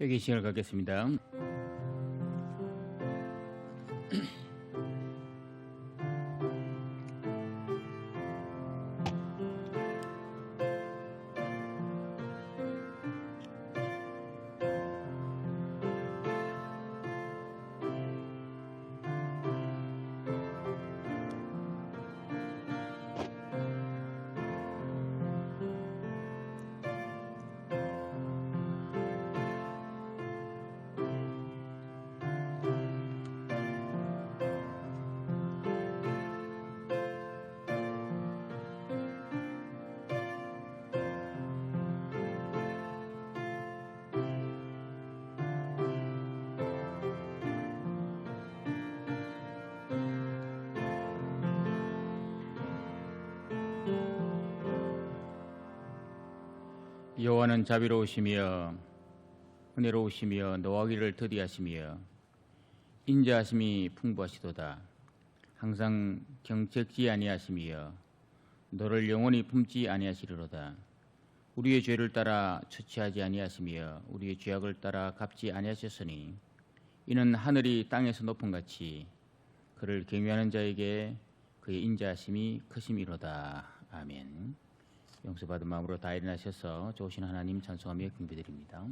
회개 시간을 갖겠습니다. 여호와는 자비로우시며 은혜로우시며 노하기를 더디하시며 인자하심이 풍부하시도다. 항상 경책지 아니하시며 너를 영원히 품지 아니하시리로다. 우리의 죄를 따라 처치하지 아니하시며 우리의 죄악을 따라 갚지 아니하셨으니 이는 하늘이 땅에서 높은 같이 그를 경외하는 자에게 그의 인자하심이 크심이로다. 아멘. 용서받은 마음으로 다 일어나셔서 좋으신 하나님 찬송하며 경배드립니다.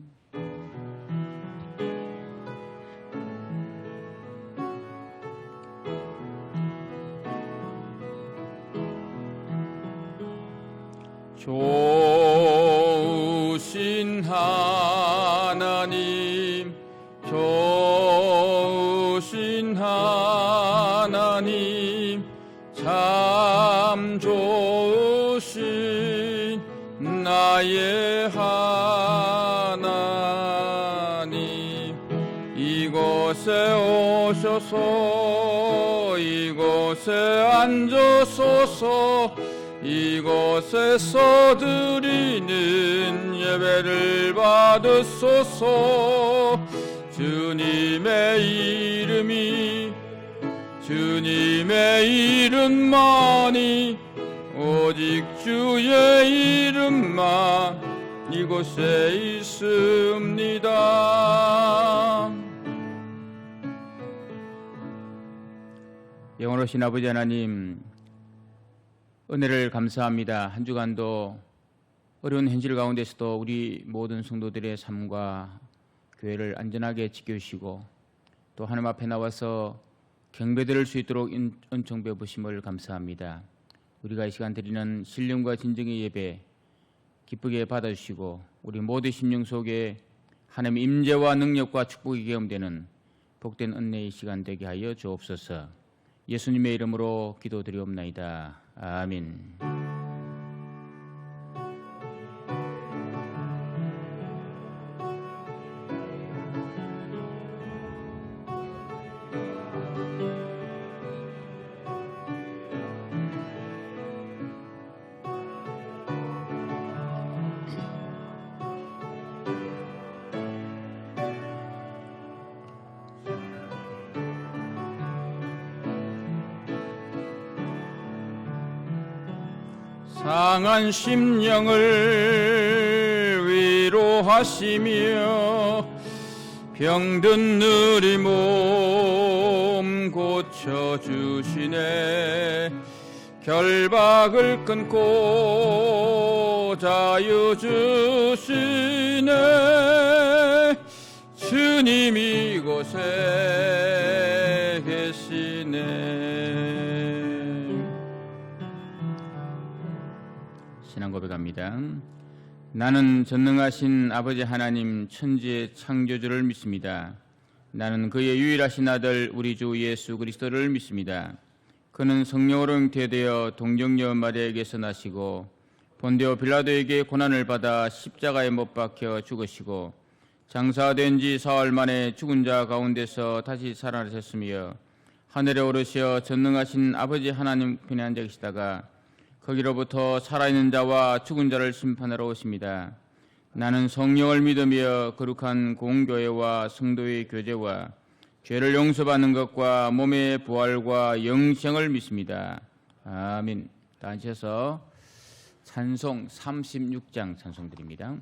좋으신 하나님, 좋으신 하나님, 참 좋으신 나의 하나님, 이곳에 오셔서 이곳에 앉으소서. 이곳에서 드리는 예배를 받으소서. 주님의 이름만이 오직 주의 이름만 이곳에 있습니다. 영원하신 아버지 하나님, 은혜를 감사합니다. 한 주간도 어려운 현실 가운데서도 우리 모든 성도들의 삶과 교회를 안전하게 지켜주시고 또 하나님 앞에 나와서 경배드릴 수 있도록 은총 베푸심을 감사합니다. 우리가 이 시간 드리는 신령과 진정의 예배 기쁘게 받아주시고 우리 모두 심령 속에 하나님의 임재와 능력과 축복이 경험되는 복된 은혜의 시간 되게 하여 주옵소서. 예수님의 이름으로 기도드리옵나이다. 아멘. 상한 심령을 위로하시며 병든 느리 몸 고쳐주시네. 결박을 끊고 자유 주시네. 주님 이곳에 계시네. 신앙 고백합니다. 나는 전능하신 아버지 하나님 천지의 창조주를 믿습니다. 나는 그의 유일하신 아들 우리 주 예수 그리스도를 믿습니다. 그는 성령으로 잉태되어 동정녀 마리아에게서 나시고 본디오 빌라도에게 고난을 받아 십자가에 못 박혀 죽으시고 장사된 지 사흘 만에 죽은 자 가운데서 다시 살아나셨으며 하늘에 오르시어 전능하신 아버지 하나님 편에 앉아 계시다가 거기로부터 살아있는 자와 죽은 자를 심판하러 오십니다. 나는 성령을 믿으며 거룩한 공교회와 성도의 교제와 죄를 용서받는 것과 몸의 부활과 영생을 믿습니다. 아멘. 다 앉으셔서 찬송 36장 찬송 드립니다.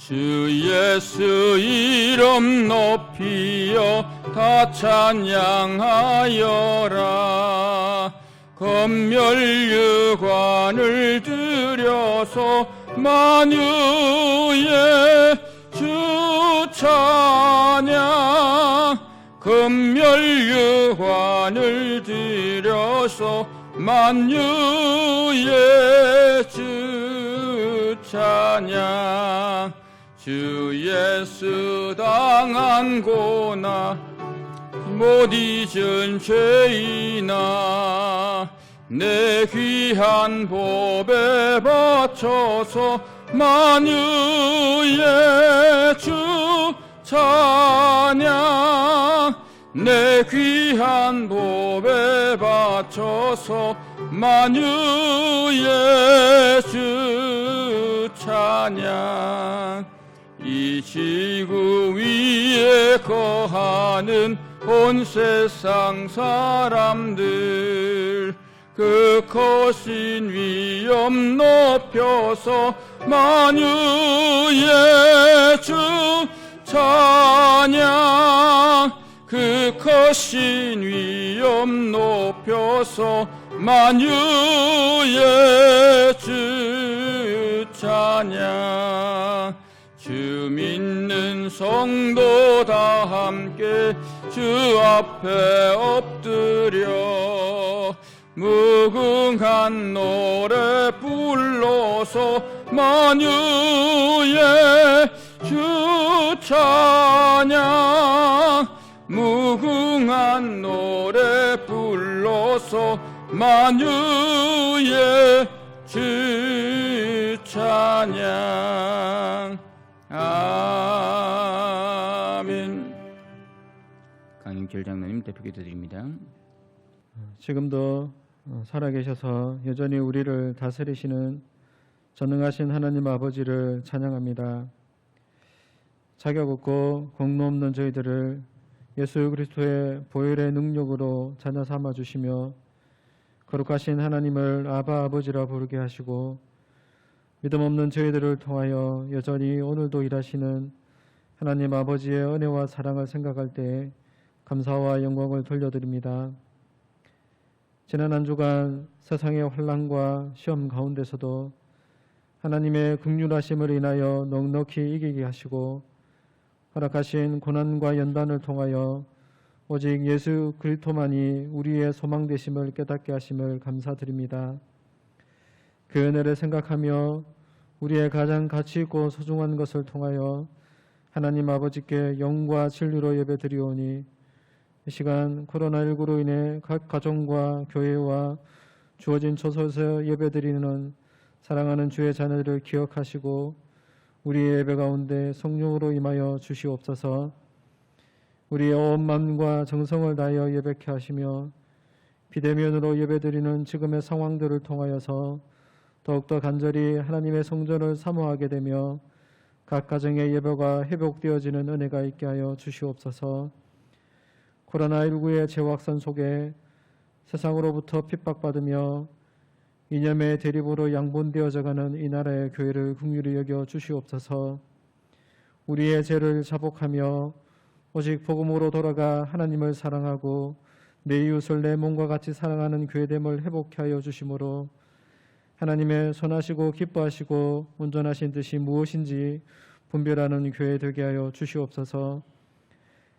주 예수 이름 높이여 다 찬양하여라. 검멸유관을 들여서 만유의 주 찬양. 검멸유관을 들여서 만유의 주 찬양. 주 예수 당한 고난 못 잊은 죄이나 내 귀한 법에 바쳐서 만유의 주 찬양. 내 귀한 법에 바쳐서 만유의 주 찬양. 이 지구 위에 거하는 온 세상 사람들 그 거신 위엄 높여서 만유의 주 찬양. 그 거신 위엄 높여서 만유의 주 찬양. 주 믿는 성도 다 함께 주 앞에 엎드려 무궁한 노래 불러서 만유의 주 찬양. 무궁한 노래 불러서 만유의 주 찬양. 아멘. 강인길 장로님 대표기도 드립니다. 지금도 살아계셔서 여전히 우리를 다스리시는 전능하신 하나님 아버지를 찬양합니다. 자격 없고 공로 없는 저희들을 예수 그리스도의 보혈의 능력으로 자녀 삼아 주시며 거룩하신 하나님을 아바 아버지라 부르게 하시고 믿음 없는 저희들을 통하여 여전히 오늘도 일하시는 하나님 아버지의 은혜와 사랑을 생각할 때 감사와 영광을 돌려드립니다. 지난 한 주간 세상의 환난과 시험 가운데서도 하나님의 긍휼하심을 인하여 넉넉히 이기게 하시고 허락하신 고난과 연단을 통하여 오직 예수 그리스도만이 우리의 소망 되심을 깨닫게 하심을 감사드립니다. 그 은혜를 생각하며 우리의 가장 가치 있고 소중한 것을 통하여 하나님 아버지께 영과 진리로 예배드리오니 이 시간 코로나19로 인해 각 가정과 교회와 주어진 초소에서 예배드리는 사랑하는 주의 자녀들을 기억하시고 우리의 예배 가운데 성령으로 임하여 주시옵소서. 우리의 온 마음과 정성을 다하여 예배케 하시며 비대면으로 예배드리는 지금의 상황들을 통하여서 더욱더 간절히 하나님의 성전을 사모하게 되며 각 가정의 예배가 회복되어지는 은혜가 있게 하여 주시옵소서. 코로나19의 재확산 속에 세상으로부터 핍박받으며 이념의 대립으로 양분되어져가는 이 나라의 교회를 긍휼히 여겨 주시옵소서. 우리의 죄를 자복하며 오직 복음으로 돌아가 하나님을 사랑하고 내 이웃을 내 몸과 같이 사랑하는 교회됨을 회복케 하여 주심으로 하나님의 선하시고 기뻐하시고 온전하신 뜻이 무엇인지 분별하는 교회 되게 하여 주시옵소서.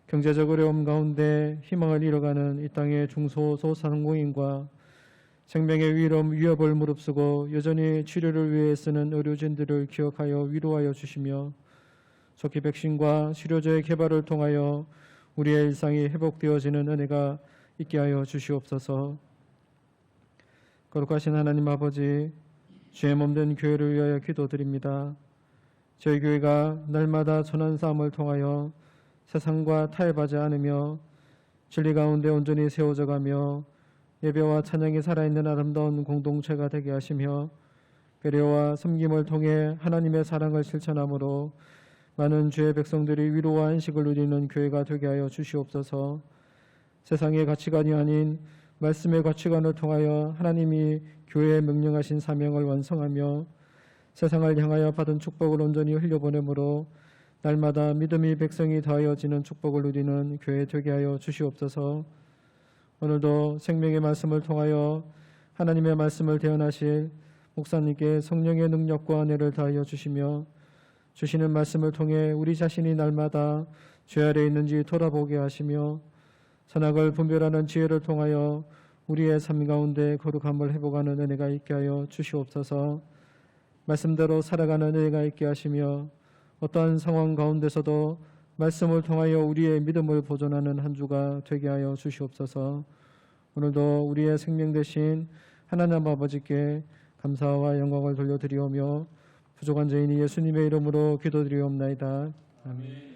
경제적 어려움 가운데 희망을 잃어가는 이 땅의 중소소상공인과 생명의 위협을 무릅쓰고 여전히 치료를 위해 쓰는 의료진들을 기억하여 위로하여 주시며 속히 백신과 치료제의 개발을 통하여 우리의 일상이 회복되어지는 은혜가 있게 하여 주시옵소서. 거룩하신 하나님 아버지, 주의 몸된 교회를 위하여 기도드립니다. 저희 교회가 날마다 선한 싸움을 통하여 세상과 타협하지 않으며 진리 가운데 온전히 세워져가며 예배와 찬양이 살아있는 아름다운 공동체가 되게 하시며 배려와 섬김을 통해 하나님의 사랑을 실천함으로 많은 주의 백성들이 위로와 안식을 누리는 교회가 되게 하여 주시옵소서. 세상의 가치관이 아닌 말씀의 가치관을 통하여 하나님이 교회에 명령하신 사명을 완성하며 세상을 향하여 받은 축복을 온전히 흘려보내므로 날마다 믿음이 백성이 더하여지는 축복을 누리는 교회 되게 하여 주시옵소서. 오늘도 생명의 말씀을 통하여 하나님의 말씀을 대언하실 목사님께 성령의 능력과 은혜를 다하여 주시며 주시는 말씀을 통해 우리 자신이 날마다 죄 아래 있는지 돌아보게 하시며 선악을 분별하는 지혜를 통하여 우리의 삶 가운데 거룩함을 회복하는 은혜가 있게 하여 주시옵소서. 말씀대로 살아가는 은혜가 있게 하시며 어떠한 상황 가운데서도 말씀을 통하여 우리의 믿음을 보존하는 한 주가 되게 하여 주시옵소서. 오늘도 우리의 생명 되신 하나님 아버지께 감사와 영광을 돌려드리오며 부족한 죄인이 예수님의 이름으로 기도드리옵나이다. 아멘.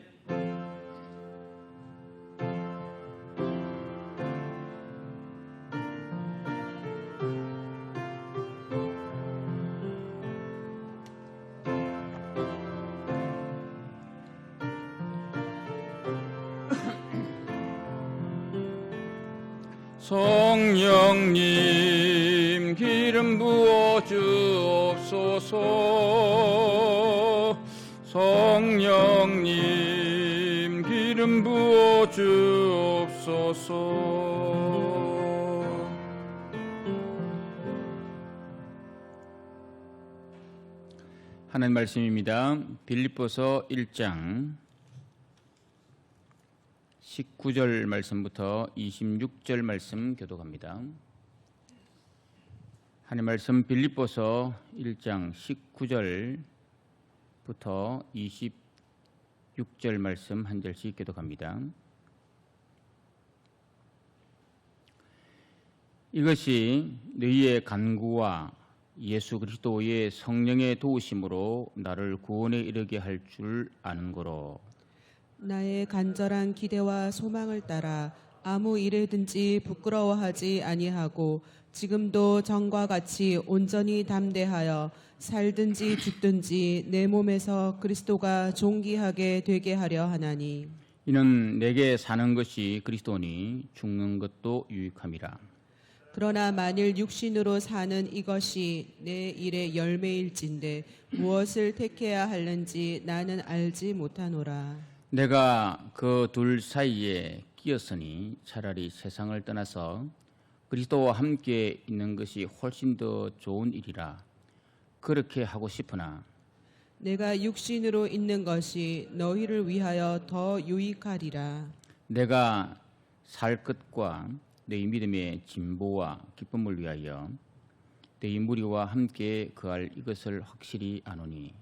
성령님 기름 부어 주옵소서. 성령님 기름 부어 주옵소서. 하나님 말씀입니다. 빌립보서 1장 19절 말씀부터 26절 말씀 교독합니다. 하나님 말씀 빌립보서 1장 19절부터 26절 말씀 한 절씩 교독합니다. 이것이 너희의 간구와 예수 그리스도의 성령의 도우심으로 나를 구원에 이르게 할 줄 아는 거로. 나의 간절한 기대와 소망을 따라 아무 일에든지 부끄러워하지 아니하고 지금도 전과 같이 온전히 담대하여 살든지 죽든지 내 몸에서 그리스도가 존귀하게 되게 하려 하나니. 이는 내게 사는 것이 그리스도니 죽는 것도 유익함이라. 그러나 만일 육신으로 사는 이것이 내 일의 열매일진데 무엇을 택해야 하는지 나는 알지 못하노라. 내가 그 둘 사이에 끼었으니 차라리 세상을 떠나서 그리스도와 함께 있는 것이 훨씬 더 좋은 일이라. 그렇게 하고 싶으나 내가 육신으로 있는 것이 너희를 위하여 더 유익하리라. 내가 살 것과 너희 믿음의 진보와 기쁨을 위하여 너희 무리와 함께 거할 이것을 확실히 아노니.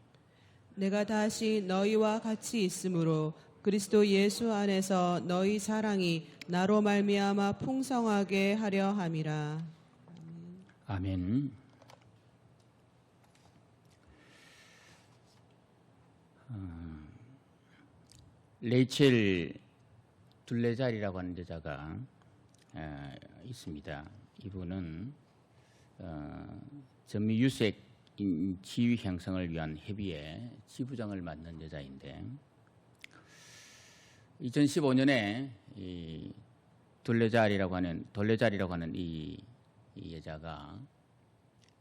내가 다시 너희와 같이 있으므로 그리스도 예수 안에서 너희 사랑이 나로 말미암아 풍성하게 하려 함이라. 아멘. 레이첼 둘레자리라고 하는 여자가 있습니다. 이분은 전미 유색 지위 형성을 위한 협의회 지부장을 맡는 여자인데 2015년에 이 둘레자리라고 하는 이 여자가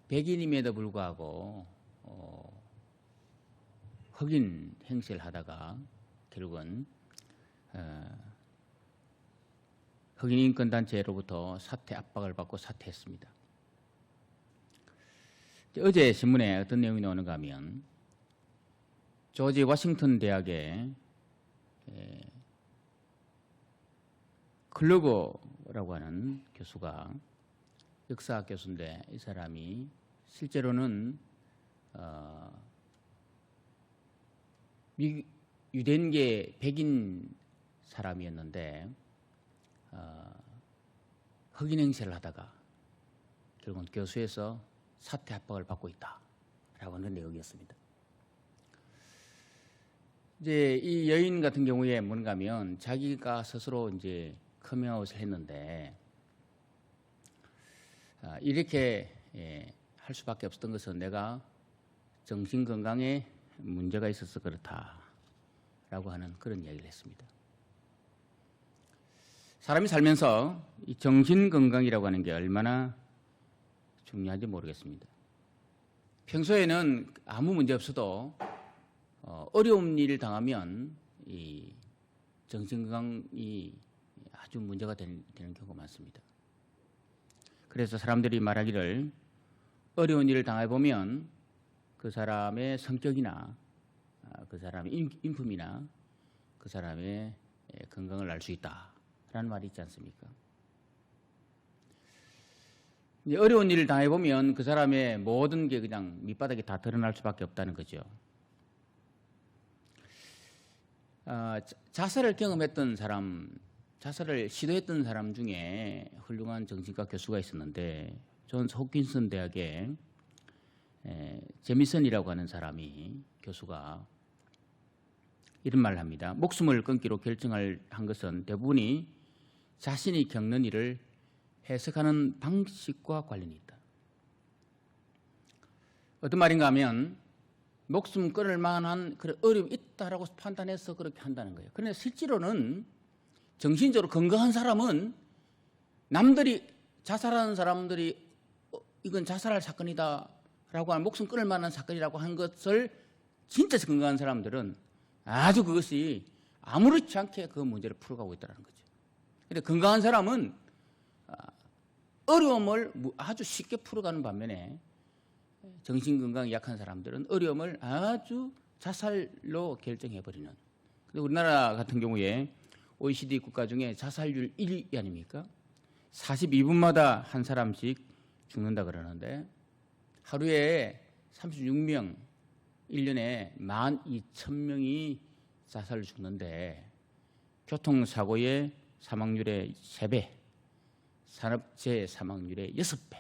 백인임에도 불구하고 흑인 행세를 하다가 결국은 흑인 인권단체로부터 사퇴 압박을 받고 사퇴했습니다. 어제 신문에 어떤 내용이 나오는가 하면 조지 워싱턴 대학의 클로거라고 하는 교수가 역사학 교수인데 이 사람이 실제로는 유대인계 백인 사람이었는데 흑인 행세를 하다가 결국은 교수에서 사퇴 압박을 받고 있다라고 하는 내용이었습니다. 이제 이 여인 같은 경우에 뭔가 하면 자기가 스스로 이제 커밍아웃을 했는데 이렇게 할 수밖에 없었던 것은 내가 정신 건강에 문제가 있어서 그렇다라고 하는 그런 이야기를 했습니다. 사람이 살면서 이 정신 건강이라고 하는 게 얼마나 중요한지 모르겠습니다. 평소에는 아무 문제 없어도 어려운 일을 당하면 이 정신건강이 아주 문제가 되는 경우가 많습니다. 그래서 사람들이 말하기를 어려운 일을 당해보면 그 사람의 성격이나 그 사람의 인품이나 그 사람의 건강을 알 수 있다라는 말이 있지 않습니까? 어려운 일을 당해보면 그 사람의 모든 게 그냥 밑바닥에 다 드러날 수밖에 없다는 거죠. 자살을 경험했던 사람, 자살을 시도했던 사람 중에 훌륭한 정신과 교수가 있었는데 존스 홉킨슨 대학의 제미슨이라고 하는 사람이 교수가 이런 말을 합니다. 목숨을 끊기로 결정을 한 것은 대부분이 자신이 겪는 일을 해석하는 방식과 관련이 있다. 어떤 말인가 하면 목숨 끊을 만한 그런 어려움이 있다라고 판단해서 그렇게 한다는 거예요. 그런데 실제로는 정신적으로 건강한 사람은 남들이 자살하는 사람들이 이건 자살할 사건이다라고 하는 목숨 끊을 만한 사건이라고 한 것을 진짜 건강한 사람들은 아주 그것이 아무렇지 않게 그 문제를 풀어가고 있다는 거죠. 그런데 건강한 사람은 어려움을 아주 쉽게 풀어가는 반면에 정신건강이 약한 사람들은 어려움을 아주 자살로 결정해버리는. 우리나라 같은 경우에 OECD 국가 중에 자살률 1위 아닙니까? 42분마다 한 사람씩 죽는다 그러는데 하루에 36명, 1년에 12,000명이 자살로 죽는데 교통사고의 사망률의 3배, 산업재해 사망률의 6배,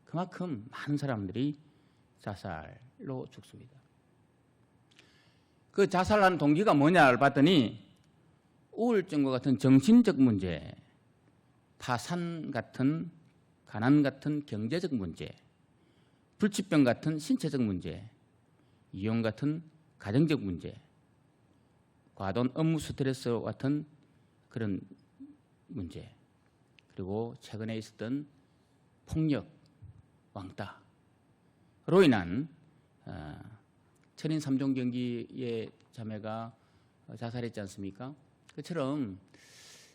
그만큼 많은 사람들이 자살로 죽습니다. 그 자살하는 동기가 뭐냐를 봤더니 우울증과 같은 정신적 문제, 파산 같은 가난 같은 경제적 문제, 불치병 같은 신체적 문제, 이혼 같은 가정적 문제, 과도한 업무 스트레스 같은 그런 문제, 그리고 최근에 있었던 폭력, 왕따로 인한 천인 3종 경기의 자매가 자살했지 않습니까? 그처럼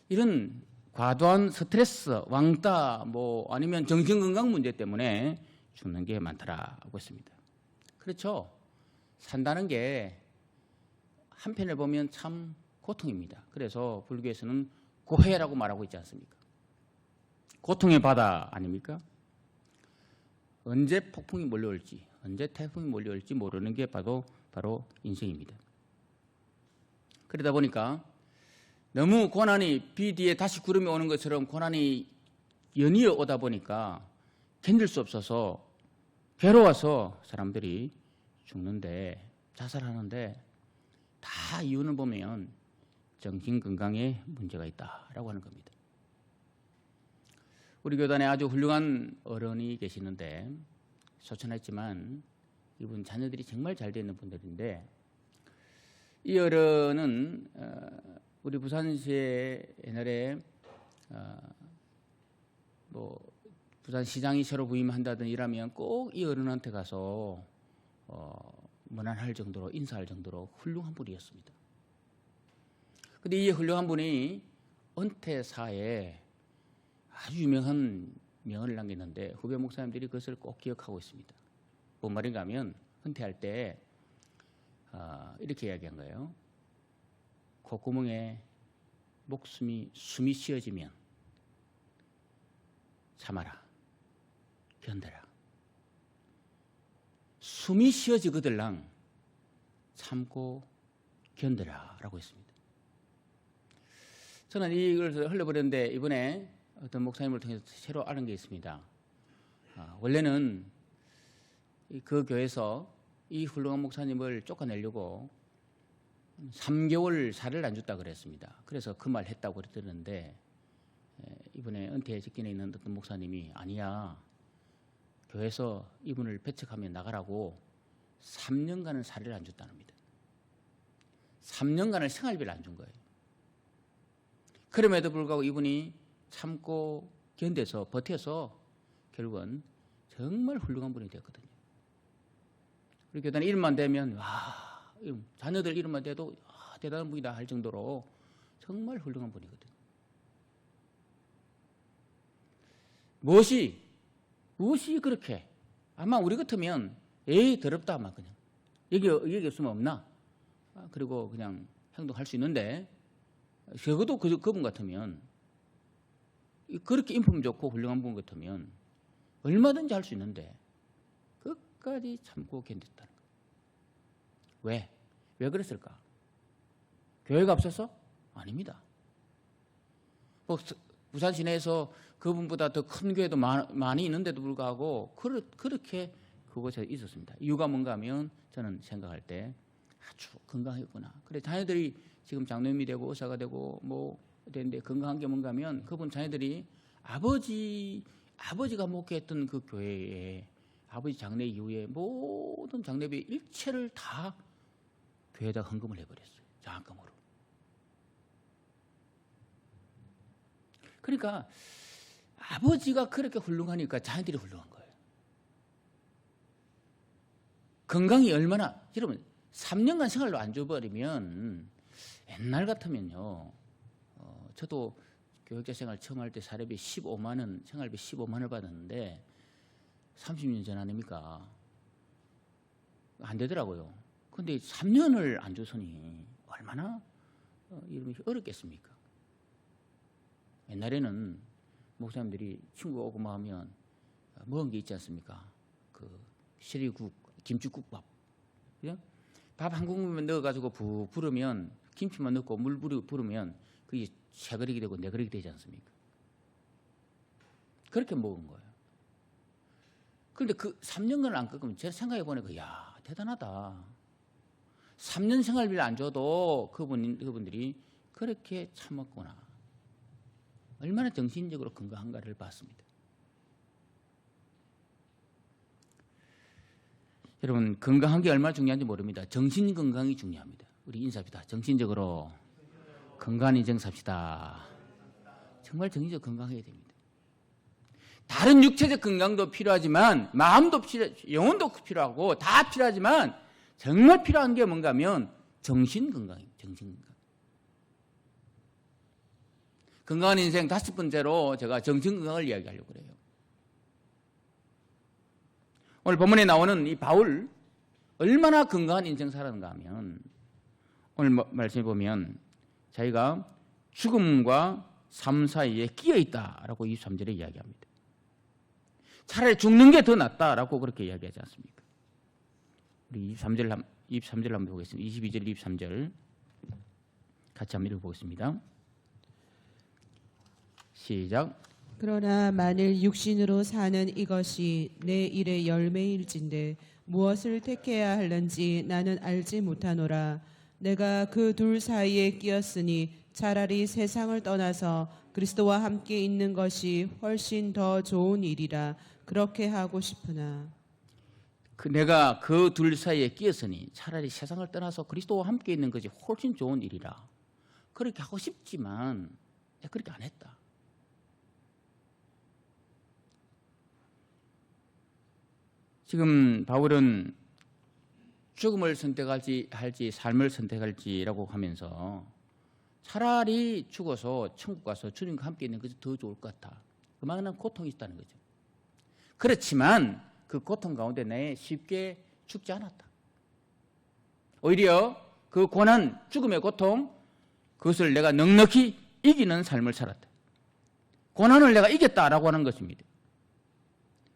이런 과도한 스트레스, 왕따, 아니면 정신건강 문제 때문에 죽는 게 많더라고 했습니다. 그렇죠. 산다는 게 한편에 보면 참 고통입니다. 그래서 불교에서는 고해라고 말하고 있지 않습니까? 고통의 바다 아닙니까? 언제 폭풍이 몰려올지, 언제 태풍이 몰려올지 모르는 게 바로 인생입니다. 그러다 보니까 너무 고난이 비 뒤에 다시 구름이 오는 것처럼 고난이 연이어 오다 보니까 견딜 수 없어서 괴로워서 사람들이 죽는데, 자살하는데 다 이유는 보면 정신건강에 문제가 있다라고 하는 겁니다. 우리 교단에 아주 훌륭한 어른이 계시는데 소천했지만 이분 자녀들이 정말 잘 되는 분들인데, 이 어른은 우리 부산시에 옛날에 부산시장이 새로 부임한다든 이라면 꼭 이 어른한테 가서 문안할 정도로, 인사할 정도로 훌륭한 분이었습니다. 그런데 이 훌륭한 분이 은퇴사에 아주 유명한 명언을 남겼는데 후배 목사님들이 그것을 꼭 기억하고 있습니다. 뭔 말인가 하면 은퇴할 때 이렇게 이야기한 거예요. 콧구멍에 숨이 쉬어지면 참아라, 견뎌라. 숨이 쉬어지거들랑 참고 견뎌라 라고 했습니다. 저는 이걸 흘려버렸는데 이번에 어떤 목사님을 통해서 새로 아는 게 있습니다. 원래는 그 교회에서 이 훌륭한 목사님을 쫓아내려고 3개월 살을 안 줬다 그랬습니다. 그래서 그 말 했다고 그랬는데 이번에 은퇴 직전에 있는 어떤 목사님이 아니야, 교회에서 이분을 배척하면 나가라고 3년간은 살을 안 줬다는겁니다. 3년간을 생활비를 안 준 거예요. 그럼에도 불구하고 이분이 참고 견뎌서 버텨서 결국은 정말 훌륭한 분이 되었거든요. 우리 교단 이름만 되면 와, 자녀들 이름만 돼도 대단한 분이다 할 정도로 정말 훌륭한 분이거든요. 무엇이 그렇게 아마 우리 같으면 에이 더럽다 아마 그냥 여기 없으면 없나 그리고 그냥 행동할 수 있는데 적어도 그분 같으면 그렇게 인품 좋고 훌륭한 분 같으면 얼마든지 할 수 있는데 끝까지 참고 견뎠다는 거예요. 왜 그랬을까? 교회가 없어서? 아닙니다. 부산 시내에서 그분보다 더 큰 교회도 많이 있는데도 불구하고 그렇게 그곳에 있었습니다. 이유가 뭔가 하면 저는 생각할 때 아주 건강했구나. 그래 자녀들이 지금 장로님이 되고 의사가 되고 뭐 되는데 건강한 게 뭔가 하면 그분 자녀들이 아버지가 목회했던 그 교회에 아버지 장례 이후에 모든 장례비 일체를 다 교회에다 헌금을 해버렸어요. 장학금으로. 그러니까 아버지가 그렇게 훌륭하니까 자녀들이 훌륭한 거예요. 건강이 얼마나 여러분 3년간 생활로 안 줘버리면 옛날 같으면요. 저도 교육자 생활 처음 할 때 사례비 15만 원, 생활비 15만 원을 받았는데 30년 전 아닙니까? 안 되더라고요. 근데 3년을 안 줬으니 얼마나 이름이 어렵겠습니까? 옛날에는 목사님들이 친구가 오고 뭐 하면 먹은 게 있지 않습니까? 그 시리국, 김치국밥. 그죠? 밥 한 국물만 넣어가지고 부르면 김치만 넣고 물 부르면 그게 세 그릇이 되고 네 그릇이 되지 않습니까? 그렇게 먹은 거예요. 그런데 그 3년간을 안 꺾으면 제가 생각해 보니까 야 대단하다. 3년 생활비를 안 줘도 그분들이 그렇게 참았구나. 얼마나 정신적으로 건강한가를 봤습니다. 여러분 건강한 게 얼마나 중요한지 모릅니다. 정신 건강이 중요합니다. 우리 인사합시다. 정신적으로 건강한 인생 삽시다. 정말 정신적으로 건강해야 됩니다. 다른 육체적 건강도 필요하지만 마음도 영혼도 필요하고 다 필요하지만 정말 필요한 게 뭔가 하면 정신 건강입니다. 정신 건강. 건강한 인생 5번째로 제가 정신 건강을 이야기하려고 그래요. 오늘 본문에 나오는 이 바울 얼마나 건강한 인생 살았는가 하면 오늘 말씀해 보면 자기가 죽음과 삶 사이에 끼어 있다라고 23절에 이야기합니다. 차라리 죽는 게 더 낫다라고 그렇게 이야기하지 않습니까? 우리 23절 한번 보겠습니다. 22절, 23절 같이 한번 읽어보겠습니다. 시작. 그러나 만일 육신으로 사는 이것이 내 일의 열매일진데 무엇을 택해야 할는지 나는 알지 못하노라. 내가 그 둘 사이에 끼었으니 차라리 세상을 떠나서 그리스도와 함께 있는 것이 훨씬 더 좋은 일이라. 그렇게 하고 싶으나 내가 그 둘 사이에 끼었으니 차라리 세상을 떠나서 그리스도와 함께 있는 것이 훨씬 좋은 일이라. 그렇게 하고 싶지만 내가 그렇게 안 했다. 지금 바울은 죽음을 선택할지 삶을 선택할지라고 하면서 차라리 죽어서 천국 가서 주님과 함께 있는 것이 더 좋을 것 같다. 그만한 고통이 있다는 거죠. 그렇지만 그 고통 가운데 내 쉽게 죽지 않았다. 오히려 그 고난, 죽음의 고통, 그것을 내가 넉넉히 이기는 삶을 살았다. 고난을 내가 이겼다라고 하는 것입니다.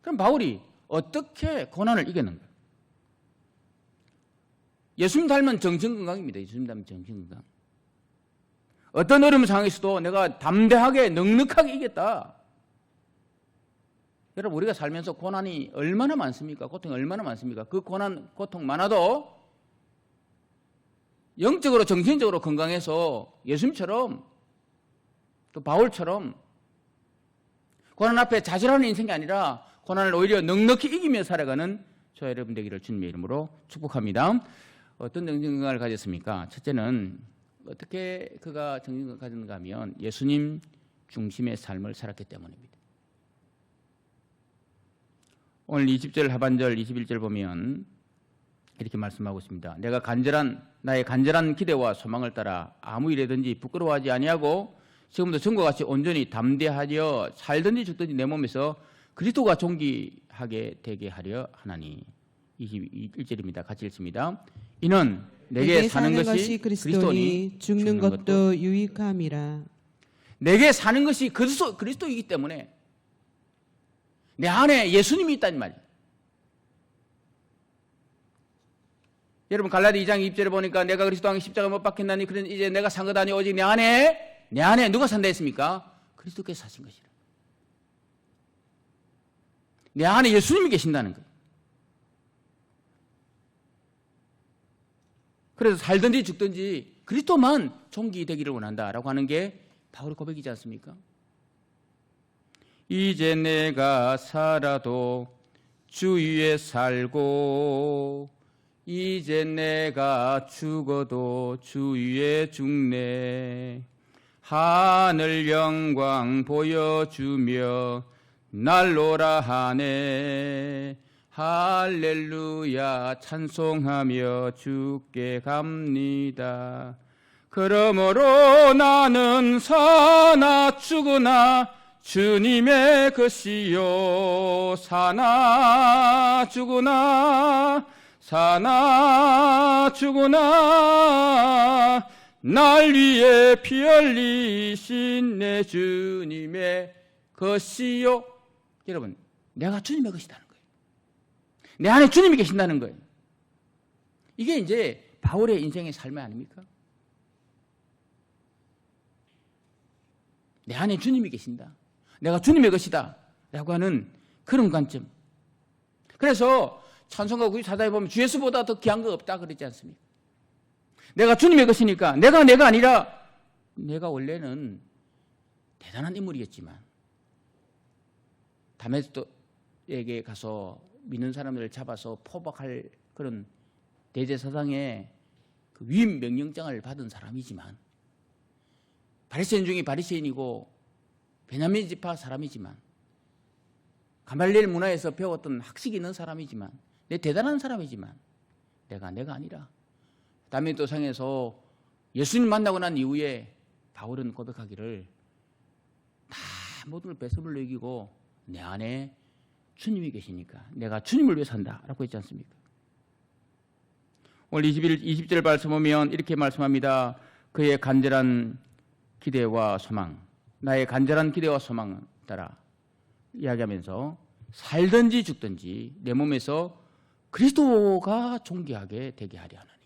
그럼 바울이 어떻게 고난을 이겼는가? 예수님 닮은 정신건강입니다. 예수님 닮은 정신건강. 어떤 어려운 상황에서도 내가 담대하게 넉넉하게 이겼다. 여러분 우리가 살면서 고난이 얼마나 많습니까? 고통이 얼마나 많습니까? 그 고난, 고통 많아도 영적으로 정신적으로 건강해서 예수님처럼 또 바울처럼 고난 앞에 좌절하는 인생이 아니라 고난을 오히려 넉넉히 이기며 살아가는 저와 여러분 되기를 주님의 이름으로 축복합니다. 어떤 정신건강을 가졌습니까? 첫째는 어떻게 그가 정신건강을 가졌는가 하면 예수님 중심의 삶을 살았기 때문입니다. 오늘 20절 하반절 21절 보면 이렇게 말씀하고 있습니다. 내가 나의 간절한 기대와 소망을 따라 아무 일이든지 부끄러워하지 아니하고 지금도 전과 같이 온전히 담대하여 살든지 죽든지 내 몸에서 그리스도가 존귀하게 되게 하려 하나니. 21절입니다. 같이 읽습니다. 이는 내게 사는 것이 그리스도니 죽는 것도 유익함이라. 내게 사는 것이 그리스도이기 때문에 내 안에 예수님이 있다는 말이에요. 여러분 갈라디 2장 2절에 보니까 내가 그리스도 안에 십자가 못 박혔나니 그런 이제 내가 산 것 아니 오직 내 안에 누가 산다 했습니까? 그리스도께서 사신 것이라. 내 안에 예수님이 계신다는 거예요. 그래서 살든지 죽든지 그리스도만 존귀되기를 원한다라고 하는 게 바울의 고백이지 않습니까? 이제 내가 살아도 주 위에 살고 이제 내가 죽어도 주 위에 죽네. 하늘 영광 보여주며 날로라 하네. 할렐루야 찬송하며 주께 갑니다. 그러므로 나는 사나 죽으나 주님의 것이요. 사나 죽으나 사나 죽으나 날 위해 피 흘리신 내 주님의 것이요. 여러분, 내가 주님의 것이라는 거예요. 내 안에 주님이 계신다는 거예요. 이게 이제 바울의 인생의 삶이 아닙니까? 내 안에 주님이 계신다. 내가 주님의 것이다. 라고 하는 그런 관점. 그래서 찬송가 94장에 보면 주 예수보다 더 귀한 거 없다 그러지 않습니까? 내가 주님의 것이니까 내가 아니라 내가 원래는 대단한 인물이었지만 다메섹에게 가서 믿는 사람들을 잡아서 포박할 그런 대제사장의 그 위임 명령장을 받은 사람이지만 바리새인 중에 바리새인이고 베냐민 지파 사람이지만 가말리엘 문화에서 배웠던 학식이 있는 사람이지만 내 대단한 사람이지만 내가 아니라 다메섹 도상에서 예수님 만나고 난 이후에 바울은 고백하기를 다 모든 걸 배설물로 여기고 내 안에 주님이 계시니까 내가 주님을 위해 산다라고 했지 않습니까? 오늘 20절 말씀 보면 이렇게 말씀합니다. 그의 간절한 기대와 소망, 나의 간절한 기대와 소망 따라 이야기하면서 살든지 죽든지 내 몸에서 그리스도가 존귀하게 되게 하려 하나니.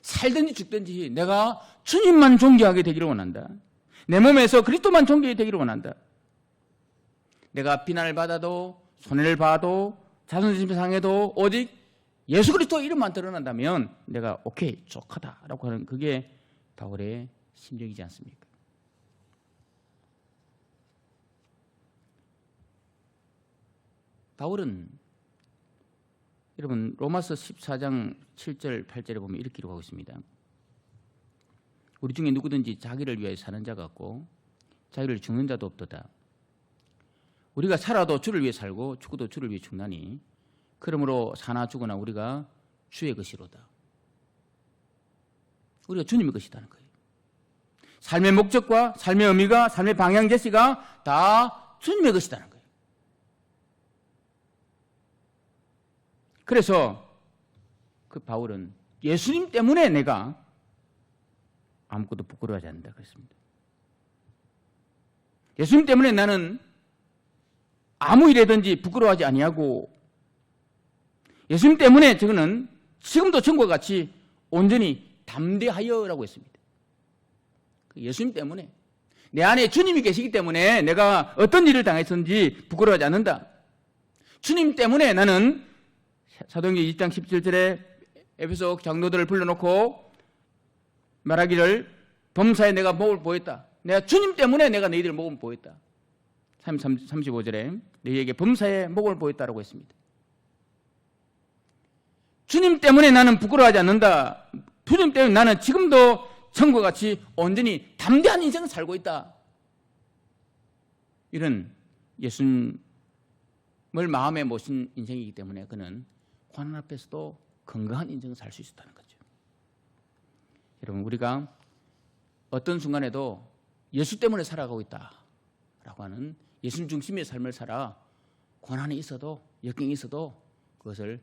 살든지 죽든지 내가 주님만 존귀하게 되기를 원한다. 내 몸에서 그리스도만 존귀하게 되기를 원한다. 내가 비난을 받아도 손해를 봐도 자존심 상해도 오직 예수 그리스도 이름만 드러난다면 내가 오케이 족하다라고 하는 그게 바울의 심정이지 않습니까? 바울은 여러분 로마서 14장 7절 8절에 보면 이렇게 기록하고 있습니다. 우리 중에 누구든지 자기를 위하여 사는 자가 없고 자기를 죽는 자도 없도다. 우리가 살아도 주를 위해 살고 죽어도 주를 위해 죽나니 그러므로 사나 죽으나 우리가 주의 것이로다. 우리가 주님의 것이라는 거예요. 삶의 목적과 삶의 의미가 삶의 방향 제시가 다 주님의 것이라는 거예요. 그래서 그 바울은 예수님 때문에 내가 아무것도 부끄러워하지 않는다 그랬습니다. 예수님 때문에 나는 아무 일이든지 부끄러워하지 아니하고 예수님 때문에 저는 지금도 전과 같이 온전히 담대하여라고 했습니다. 예수님 때문에 내 안에 주님이 계시기 때문에 내가 어떤 일을 당했든지 부끄러워하지 않는다. 주님 때문에 나는 사도행전 2장 17절에 에베소 장로들을 불러놓고 말하기를 범사에 내가 목을 보였다. 내가 주님 때문에 내가 너희들 목을 보였다. 35절에 너희에게 범사에 목을 보였다라고 했습니다. 주님 때문에 나는 부끄러워하지 않는다. 주님 때문에 나는 지금도 전과 같이 온전히 담대한 인생을 살고 있다. 이런 예수님을 마음에 모신 인생이기 때문에 그는 고난 앞에서도 건강한 인생을 살 수 있었다는 거죠. 여러분, 우리가 어떤 순간에도 예수 때문에 살아가고 있다라고 하는 예수 중심의 삶을 살아 고난이 있어도 역경이 있어도 그것을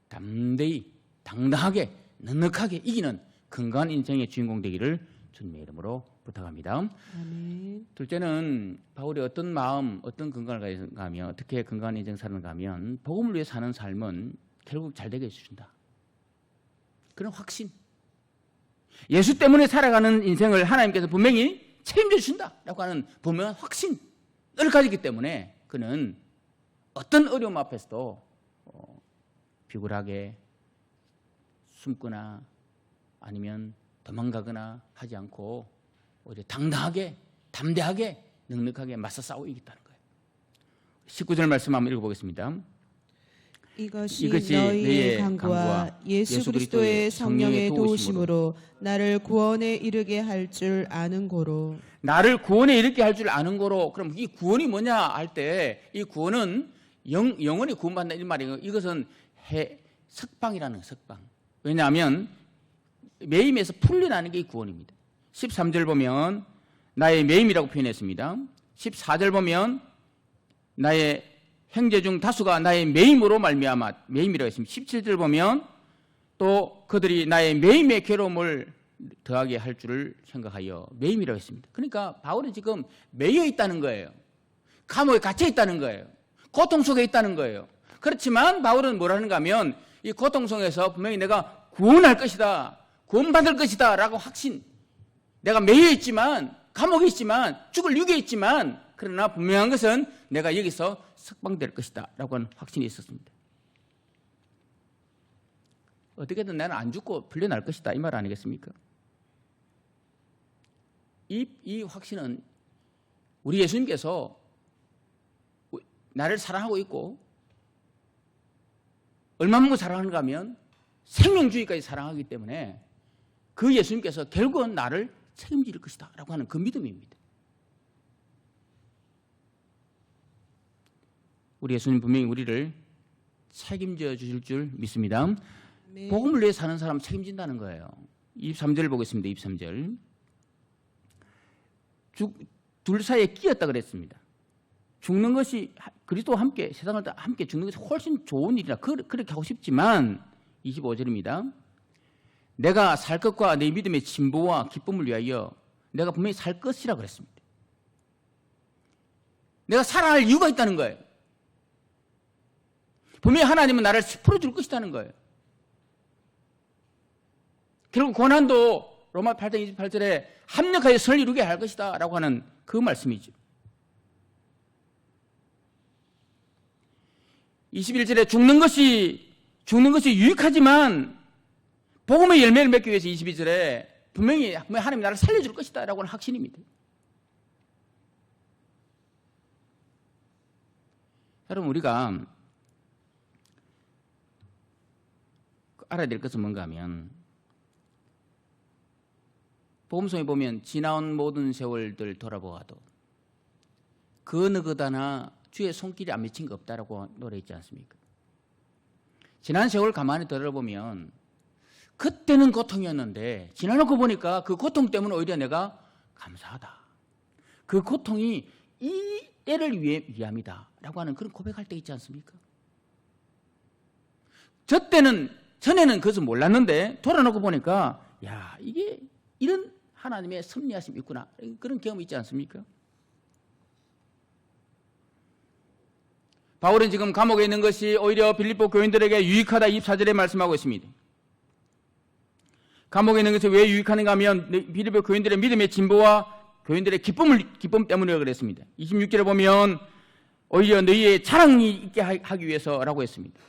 담대히 당당하게 넉넉하게 이기는 건강한 인생의 주인공 되기를 주님의 이름으로 부탁합니다. 아멘. 둘째는 바울이 어떤 마음, 어떤 건강을 가면 어떻게 건강한 인생 사는가 하면 복음을 위해 사는 삶은 결국 잘 되게 해주신다. 그런 확신. 예수 때문에 살아가는 인생을 하나님께서 분명히 책임져 주신다라고 하는 분명한 확신을 가지기 때문에 그는 어떤 어려움 앞에서도 비굴하게 숨거나 아니면 도망가거나 하지 않고 오히려 당당하게 담대하게 넉넉하게 맞서 싸우고 이겼다는 거예요. 19절 말씀 한번 읽어보겠습니다. 이것이 너희의 강구와 예수 그리스도의 성령의 도우심으로 나를 구원에 이르게 할 줄 아는 고로. 나를 구원에 이르게 할 줄 아는 거로. 그럼 이 구원이 뭐냐 할 때 이 구원은 영원히 구원받는 이 말이에요. 이것은 석방이라는 거예요. 석방. 왜냐하면 매임에서 풀려나는 게 이 구원입니다. 13절 보면 나의 매임이라고 표현했습니다. 14절 보면 나의 형제 중 다수가 나의 매임으로 말미암아 매임이라고 했습니다. 17절 보면 또 그들이 나의 매임의 괴로움을 더하게 할 줄을 생각하여 매임이라고 했습니다. 그러니까 바울은 지금 매여 있다는 거예요. 감옥에 갇혀 있다는 거예요. 고통 속에 있다는 거예요. 그렇지만 바울은 뭐라는가 하면 이 고통 속에서 분명히 내가 구원할 것이다. 구원받을 것이다 라고 확신. 내가 매여 있지만 감옥에 있지만 죽을 유기에 있지만 그러나 분명한 것은 내가 여기서 석방될 것이다 라고 하는 확신이 있었습니다. 어떻게든 나는 안 죽고 풀려날 것이다 이 말 아니겠습니까? 이 확신은 우리 예수님께서 나를 사랑하고 있고 얼마만큼 사랑하는가 하면 생명주의까지 사랑하기 때문에 그 예수님께서 결국은 나를 책임질 것이다 라고 하는 그 믿음입니다. 우리 예수님 분명히 우리를 책임져 주실 줄 믿습니다. 네. 복음을 위해 사는 사람은 책임진다는 거예요. 23절 보겠습니다. 23절. 둘 사이에 끼었다 그랬습니다. 죽는 것이 그리스도와 함께 세상을 함께 죽는 것이 훨씬 좋은 일이라 그렇게 하고 싶지만 25절입니다. 내가 살 것과 내 믿음의 진보와 기쁨을 위하여 내가 분명히 살 것이라 그랬습니다. 내가 살아날 이유가 있다는 거예요. 분명히 하나님은 나를 풀어줄 것이라는 거예요. 결국 고난도 로마 8장 28절에 합력하여 선을 이루게 할 것이다 라고 하는 그 말씀이죠. 21절에 죽는 것이 유익하지만 복음의 열매를 맺기 위해서 22절에 분명히 하나님이 나를 살려줄 것이다 라고 하는 확신입니다. 여러분, 우리가 알아야 될 것은 뭔가 하면 복음성에 보면 지나온 모든 세월들 돌아보아도 그 어느 것 하나 주의 손길이 안 미친 거 없다라고 노래했지 않습니까? 지난 세월 가만히 들어보면 그때는 고통이었는데 지나놓고 보니까 그 고통 때문에 오히려 내가 감사하다. 그 고통이 이 때를 위함이다 라고 하는 그런 고백할 때 있지 않습니까? 전에는 그것을 몰랐는데 돌아놓고 보니까 야, 이게 이런 하나님의 섭리하심이 있구나. 그런 경험이 있지 않습니까? 바울은 지금 감옥에 있는 것이 오히려 빌립보 교인들에게 유익하다 24절에 말씀하고 있습니다. 감옥에 있는 것이 왜 유익하는가 하면 빌립보 교인들의 믿음의 진보와 교인들의 기쁨 때문이라고 그랬습니다. 26절에 보면 오히려 너희의 자랑이 있게 하기 위해서라고 했습니다.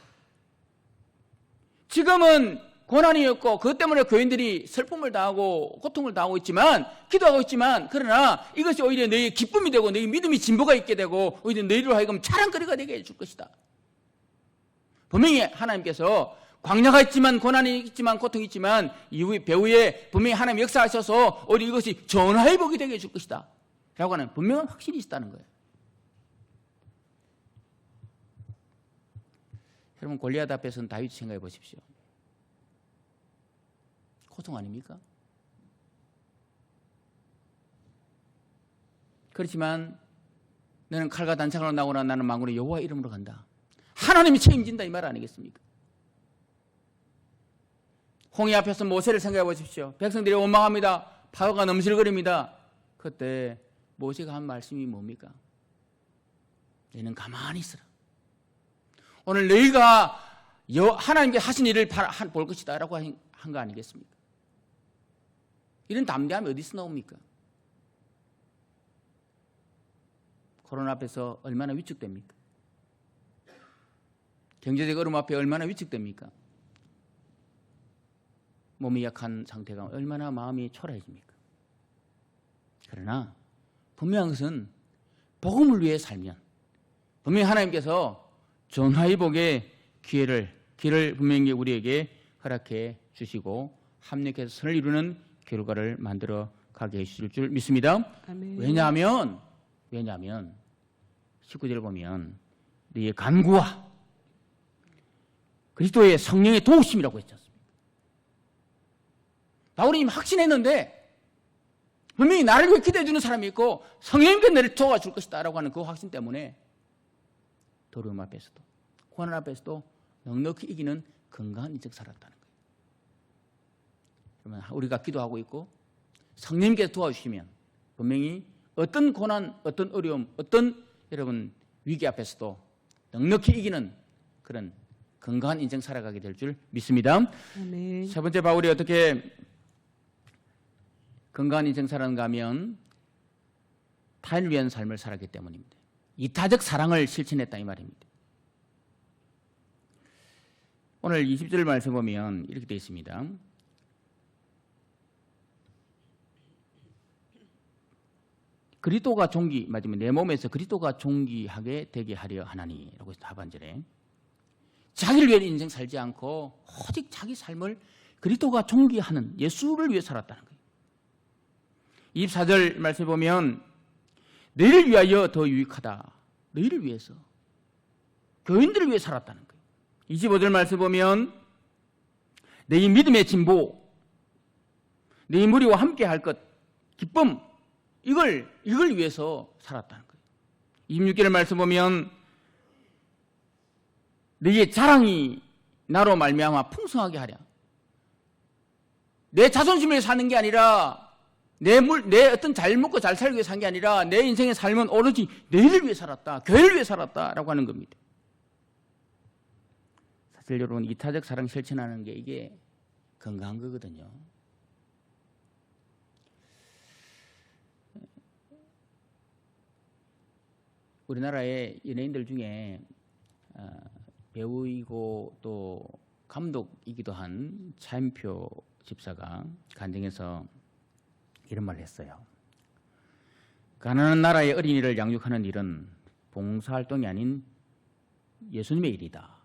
지금은 고난이었고 그것 때문에 교인들이 슬픔을 당하고 고통을 당하고 있지만 기도하고 있지만 그러나 이것이 오히려 너희의 기쁨이 되고 너희 믿음이 진보가 있게 되고 오히려 너희로 하여금 자랑거리가 되게 해줄 것이다. 분명히 하나님께서 광야가 있지만 고난이 있지만 고통이 있지만 이후에 배후에 분명히 하나님 역사하셔서 오히려 이것이 전화회복이 되게 해줄 것이다 라고 하는 분명한 확신이 있다는 거예요. 여러분 골리앗 앞에서는 다윗 생각해 보십시오. 고통 아닙니까? 그렇지만 너는 칼과 단창으로 나오나 나는 만군의 여호와 이름으로 간다. 하나님이 책임진다 이 말 아니겠습니까? 홍해 앞에서 모세를 생각해 보십시오. 백성들이 원망합니다. 파도가 넘실거립니다. 그때 모세가 한 말씀이 뭡니까? 너희는 가만히 있으라. 오늘 너희가 하나님께 하신 일을 볼 것이다 라고 한 거 아니겠습니까? 이런 담대함이 어디서 나옵니까? 코로나 앞에서 얼마나 위축됩니까? 경제적 어려움 앞에 얼마나 위축됩니까? 몸이 약한 상태가 얼마나 마음이 초라해집니까? 그러나 분명한 것은 복음을 위해 살면 분명히 하나님께서 전화위복의 기회를 분명히 우리에게 허락해 주시고 합력해서 선을 이루는 결과를 만들어 가게 해주실 줄 믿습니다. 아멘. 왜냐하면 19절을 보면 너희의 간구와 그리스도의 성령의 도우심이라고 했지 않습니까? 바울이 이미 확신했는데 분명히 나를 위해 기도해 주는 사람이 있고 성령님께서 너를 도와줄 것이다 라고 하는 그 확신 때문에 어려움 앞에서도 고난 앞에서도 넉넉히 이기는 건강한 인생 살았다는 거예요. 그러면 우리가 기도하고 있고 성령님께서 도와주시면 분명히 어떤 고난, 어떤 어려움, 어떤 여러분 위기 앞에서도 넉넉히 이기는 그런 건강한 인생 살아가게 될 줄 믿습니다. 아멘. 세 번째 바울이 어떻게 건강한 인생 살아가는가 하면 타인을 위한 삶을 살았기 때문입니다. 이타적 사랑을 실천했다 이 말입니다. 오늘 20절 말씀 보면 이렇게 되어 있습니다. 그리스도가 맞으면 내 몸에서 그리스도가 존귀하게 되게 하려 하나니라고 해서 하반절에 자기를 위해 인생 살지 않고 오직 자기 삶을 그리스도가 존귀하는 예수를 위해 살았다는 거예요. 24절 말씀 보면 너희를 위하여 더 유익하다. 너희를 위해서 교인들을 위해 살았다는 거예요. 25절 말씀 보면 너희 믿음의 진보, 너희 무리와 함께 할 것, 기쁨 이걸 위해서 살았다는 거예요. 26절 말씀 보면 너희의 자랑이 나로 말미암아 풍성하게 하랴. 내 자존심을 사는 게 아니라 내 어떤 잘 먹고 잘 살기 위해 산 게 아니라 내 인생의 삶은 오로지 너희를 위해 살았다. 교회를 위해 살았다라고 하는 겁니다. 사실 여러분 이타적 사랑 실천하는 게 이게 건강한 거거든요. 우리나라의 연예인들 중에 배우이고 또 감독이기도 한 차인표 집사가 간증에서 이런 말을 했어요. 가난한 나라의 어린이를 양육하는 일은 봉사활동이 아닌 예수님의 일이다.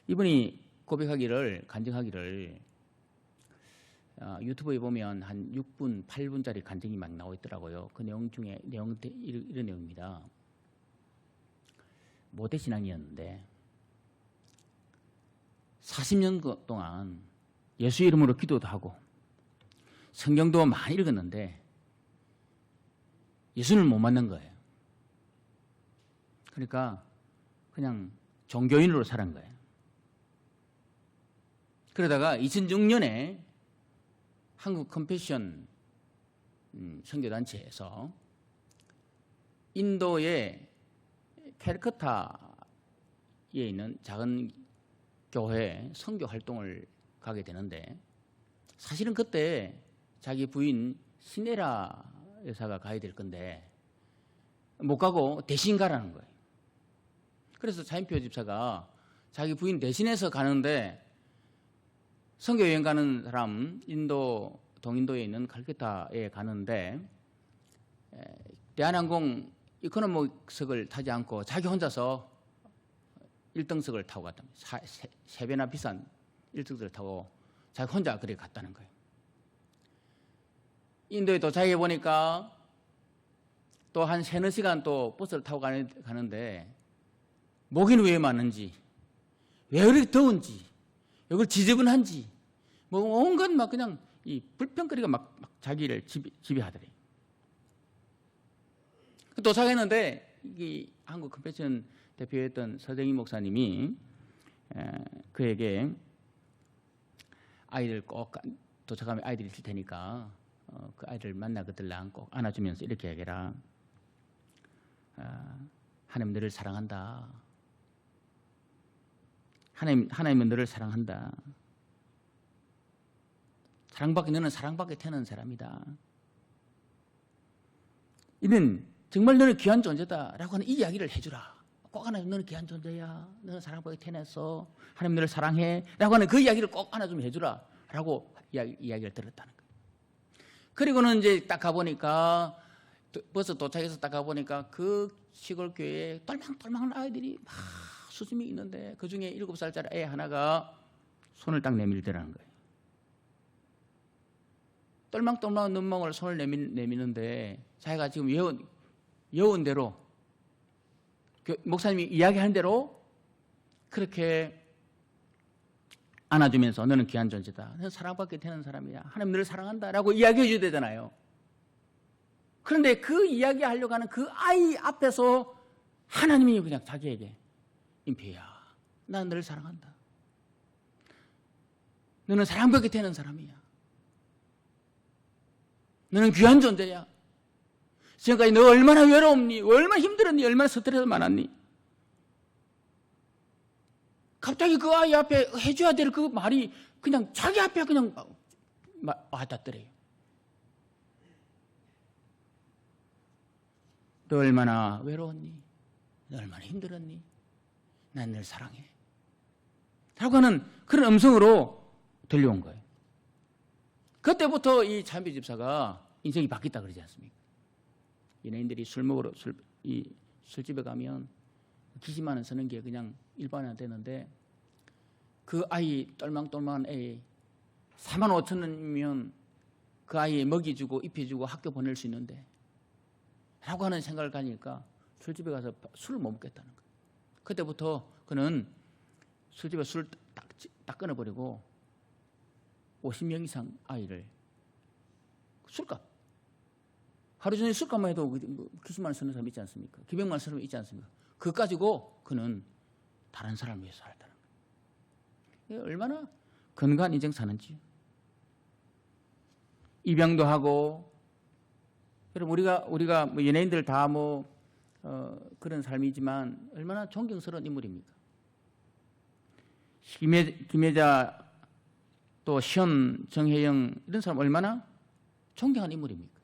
이분이 간증하기를 유튜브에 보면 한 6분, 8분짜리 간증이 막 나와 있더라고요. 그 내용 중에 이런 내용입니다. 모태신앙이었는데 40년 동안 예수 이름으로 기도도 하고 성경도 많이 읽었는데 예수를 못 만난 거예요. 그러니까 그냥 종교인으로 살은 거예요. 그러다가 2006년에 한국 컴패션 선교단체에서 인도의 캘커타에 있는 작은 교회 선교 활동을 가게 되는데 사실은 그때 자기 부인 시네라 여사가 가야 될 건데 못 가고 대신 가라는 거예요. 그래서 차인표 집사가 자기 부인 대신해서 가는데 선교 여행 가는 사람 동인도에 있는 칼케타에 가는데 대한항공 이코노미석을 타지 않고 자기 혼자서 1등석을 타고 갔답니다. 3배나 비싼 1등석을 타고 자기 혼자 그래 갔다는 거예요. 인도에 도착해 보니까 또 한 3-4시간 또 버스를 타고 가는데 모기는 왜 많은지, 왜 그렇게 더운지, 이걸 지저분한지, 뭐 온갖 막 그냥 이 불평거리가 막 자기를 지배하더래. 도착했는데 이 한국 컨벤션 대표였던 서정희 목사님이 그에게 아이들 꼭 도착하면 아이들이 있을 테니까 그 아이들 만나 그들랑 꼭 안아주면서 이렇게 얘기해라. 하나님 너를 사랑한다. 하나님은 너를 사랑한다. 너는 사랑받게 태어난 사람이다. 이는 정말 너는 귀한 존재다라고 하는 이 이야기를 해주라. 꼭 하나님 너는 귀한 존재야. 너는 사랑받게 태어났어. 하나님 너를 사랑해. 라고 하는 그 이야기를 꼭 하나 좀 해주라. 라고 이야기를 들었다는 거예요. 그리고는 이제 딱 가보니까 벌써 도착해서 딱 가보니까 그 시골 교회에 똘망똘망한 아이들이 막 수십 명 있는데 그중에 7살짜리 애 하나가 손을 딱 내밀더라는 거예요. 똘망똘망한 눈망울 손을 내미는데 자기가 지금 여운 대로 목사님이 이야기한 대로 그렇게 안아주면서 너는 귀한 존재다. 너는 사랑받게 되는 사람이야. 하나님 너를 사랑한다. 라고 이야기해 줘야 되잖아요. 그런데 그 이야기하려고 하는 그 아이 앞에서 하나님이 그냥 자기에게 임페야. 나는 너를 사랑한다. 너는 사랑받게 되는 사람이야. 너는 귀한 존재야. 지금까지 너 얼마나 외로웠니? 얼마나 힘들었니? 얼마나 스트레스 많았니? 갑자기 그 아이 앞에 해줘야 될 그 말이 그냥 자기 앞에 그냥 와닿더래요. 너 얼마나 외로웠니? 너 얼마나 힘들었니? 난 널 사랑해. 라고 하는 그런 음성으로 들려온 거예요. 그때부터 이 참비 집사가 인생이 바뀌었다 그러지 않습니까? 연예인들이 술 먹으러 술집에 가면 기심 많은 선언기에 그냥 일반화 되는데 그 아이 똘망똘망한 애 45,000원이면 그 아이 먹이주고 입혀주고 학교 보낼 수 있는데 라고 하는 생각을 가니까 술집에 가서 술을 못 먹겠다는 거예요. 그때부터 그는 술집에 술을 딱 끊어버리고 50명 이상 아이를 술값 하루 종일 술값만 해도 기수만 쓰는 사람 있지 않습니까? 기백만 쓰는 사람 있지 않습니까? 그거 가지고 그는 다른 사람을 위해서 살다는 거예요. 얼마나 건강한 인생 사는지. 입양도 하고, 그럼 우리가 뭐 연예인들 다 그런 삶이지만 얼마나 존경스러운 인물입니까? 김혜자 또 시현, 정혜영 이런 사람 얼마나 존경한 인물입니까?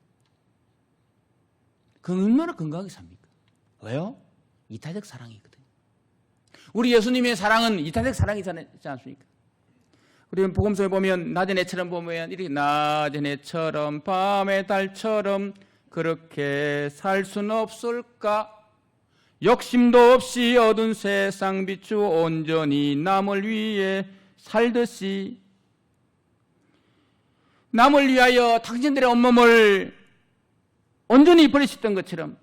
얼마나 건강하게 삽니까? 왜요? 이타적 사랑이거든요. 우리 예수님의 사랑은 이타적 사랑이지 않습니까? 우리 복음서에 보면 낮의 해처럼 보면 이렇게 낮의 해처럼 밤의 달처럼 그렇게 살 수는 없을까? 욕심도 없이 어두운 세상 비추어 온전히 남을 위해 살듯이 남을 위하여 당신들의 온몸을 온전히 버리셨던 것처럼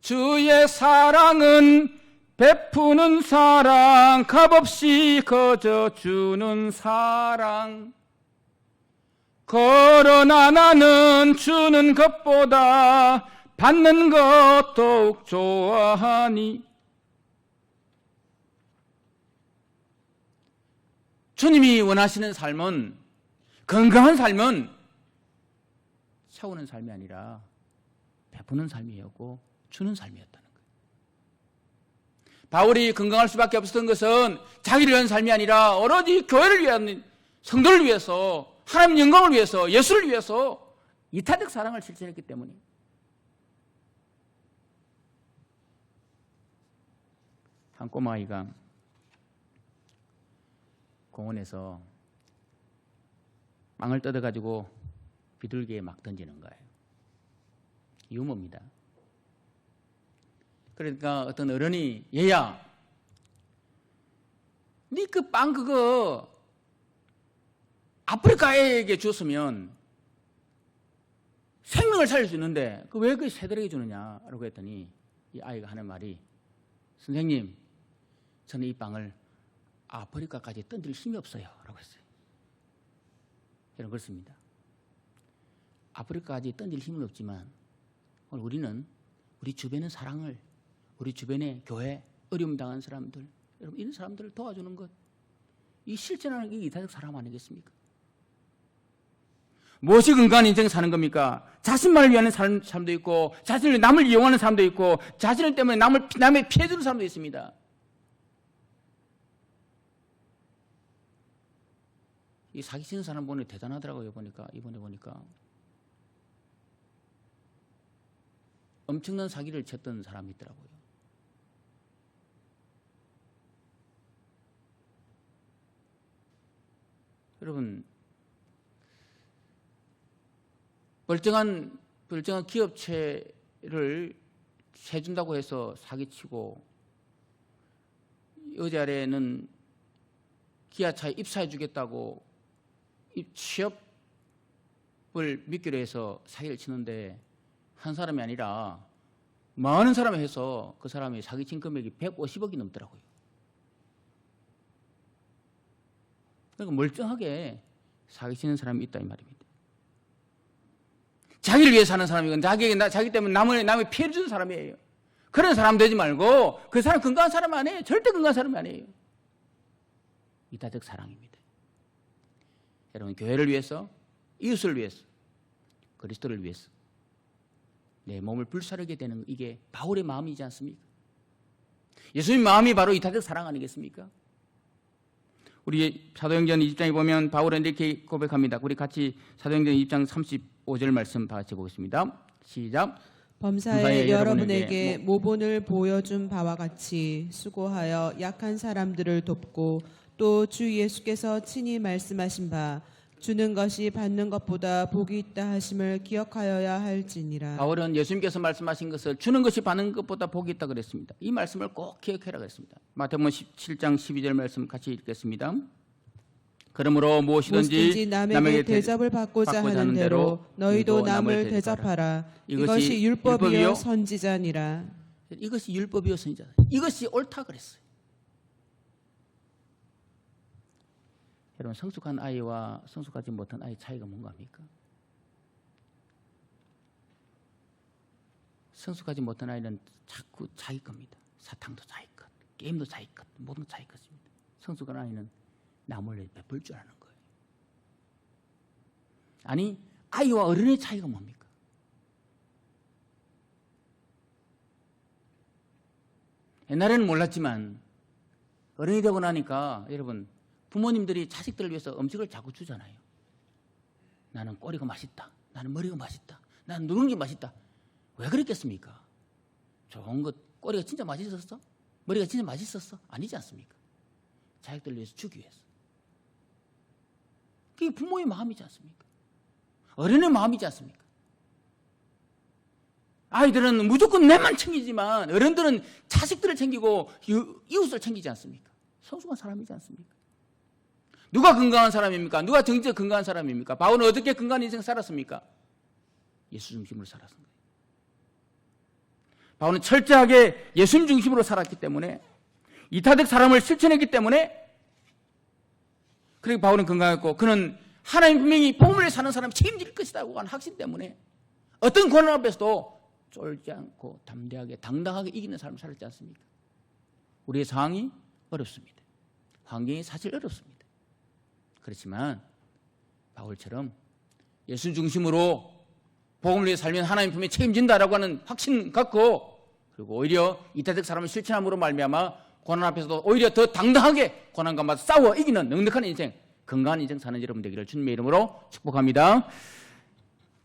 주의 사랑은 베푸는 사랑, 값없이 거저주는 사랑. 그러나 나는 주는 것보다 받는 것 더욱 좋아하니. 주님이 원하시는 삶은, 건강한 삶은 채우는 삶이 아니라 베푸는 삶이었고 주는 삶이었다는 거예요. 바울이 건강할 수밖에 없었던 것은 자기를 위한 삶이 아니라 오로지 교회를 위한, 성도를 위해서, 하나님 영광을 위해서, 예수를 위해서 이타적 사랑을 실천했기 때문에. 한 꼬마아이가 공원에서 빵을 뜯어가지고 비둘기에 막 던지는 거예요. 유머입니다. 그러니까 어떤 어른이 얘야, 니 그 빵 그거 아프리카 애에게 줬으면 생명을 살릴 수 있는데 그 왜 그 새들에게 주느냐라고 했더니 이 아이가 하는 말이 선생님, 저는 이 빵을 아프리카까지 던질 힘이 없어요 라고 했어요. 여러분, 그렇습니다. 아프리카까지 던질 힘은 없지만 오늘 우리는 우리 주변의 사랑을, 우리 주변의 교회, 어려움 당한 사람들, 여러분 이런 사람들을 도와주는 것, 이 실천하는 게 이타적 사람 아니겠습니까? 무엇이 건강한 인생 사는 겁니까? 자신만을 위하는 사람도 있고, 자신을 남을 이용하는 사람도 있고, 자신을 때문에 남의 피해주는 사람도 있습니다. 이 사기치는 사람 보니 대단하더라고요. 이번에 보니까 엄청난 사기를 쳤던 사람이 있더라고요. 여러분, 멀쩡한 기업체를 해준다고 해서 사기치고, 어제 아래는 기아차에 입사해주겠다고 취업을 미끼로 해서 사기를 치는데, 한 사람이 아니라 많은 사람이 해서 그 사람이 사기친 금액이 150억이 넘더라고요. 그러니까 멀쩡하게 사기치는 사람이 있다 이 말입니다. 자기를 위해 사는 사람이건 자기 때문에 남의 피해를 주는 사람이에요. 그런 사람 되지 말고, 그 사람 건강한 사람 아니에요. 절대 건강한 사람이 아니에요. 이타적 사랑입니다. 여러분, 교회를 위해서, 이웃을 위해서, 그리스도를 위해서 내 몸을 불사르게 되는, 이게 바울의 마음이지 않습니까? 예수님 마음이 바로 이타적 사랑 아니겠습니까? 우리 사도행전 20장에 보면 바울은 이렇게 고백합니다. 우리 같이 사도행전 20장 35절 말씀 다 같이 보겠습니다. 시작. 범사에 여러분에게 모본을 보여준 바와 같이 수고하여 약한 사람들을 돕고, 또 주 예수께서 친히 말씀하신 바 주는 것이 받는 것보다 복이 있다 하심을 기억하여야 할지니라. 바울은 예수님께서 말씀하신 것을 주는 것이 받는 것보다 복이 있다 그랬습니다. 이 말씀을 꼭 기억해라 그랬습니다. 마태복음 17장 12절 말씀 같이 읽겠습니다. 그러므로 무엇이든지 남에게 대접을 받고자 하는 대로 너희도 남을 대접하라. 이것이 율법이요 선지자니라. 이것이 율법이요 선지자. 이것이 옳다 그랬어요. 여러분, 성숙한 아이와 성숙하지 못한 아이 차이가 뭔가 합니까? 성숙하지 못한 아이는 자꾸 자기 겁니다. 사탕도 자기 것, 게임도 자기 것, 모든 자기 것입니다. 성숙한 아이는 남을 베풀 줄 아는 거예요. 아니, 아이와 어른의 차이가 뭡니까? 옛날에는 몰랐지만 어른이 되고 나니까 여러분, 부모님들이 자식들을 위해서 음식을 자꾸 주잖아요. 나는 꼬리가 맛있다. 나는 머리가 맛있다. 나는 누룽지 맛있다. 왜 그랬겠습니까? 좋은 것, 꼬리가 진짜 맛있었어? 머리가 진짜 맛있었어? 아니지 않습니까? 자식들을 위해서 주기 위해서. 그게 부모의 마음이지 않습니까? 어른의 마음이지 않습니까? 아이들은 무조건 내만 챙기지만 어른들은 자식들을 챙기고 이웃을 챙기지 않습니까? 성숙한 사람이지 않습니까? 누가 건강한 사람입니까? 누가 정치적 건강한 사람입니까? 바울은 어떻게 건강한 인생을 살았습니까? 예수 중심으로 살았던 거예요. 바울은 철저하게 예수님 중심으로 살았기 때문에, 이타적 사랑을 실천했기 때문에, 그리고 바울은 건강했고, 그는 하나님 분명히 복음을 사는 사람이 책임질 것이라고 하는 확신 때문에 어떤 고난 앞에서도 쫄지 않고 담대하게 당당하게 이기는 삶을 살았지 않습니까? 우리의 상황이 어렵습니다. 환경이 사실 어렵습니다. 그렇지만 바울처럼 예수 중심으로 복음을 위해 살면 하나님 분명히 책임진다라고 하는 확신 갖고, 그리고 오히려 이타적 사람을 실천함으로 말미암아 고난 앞에서도 오히려 더 당당하게 고난과 맞서 싸워 이기는 넉넉한 인생, 건강한 인생 사는 여러분 되기를 주님의 이름으로 축복합니다.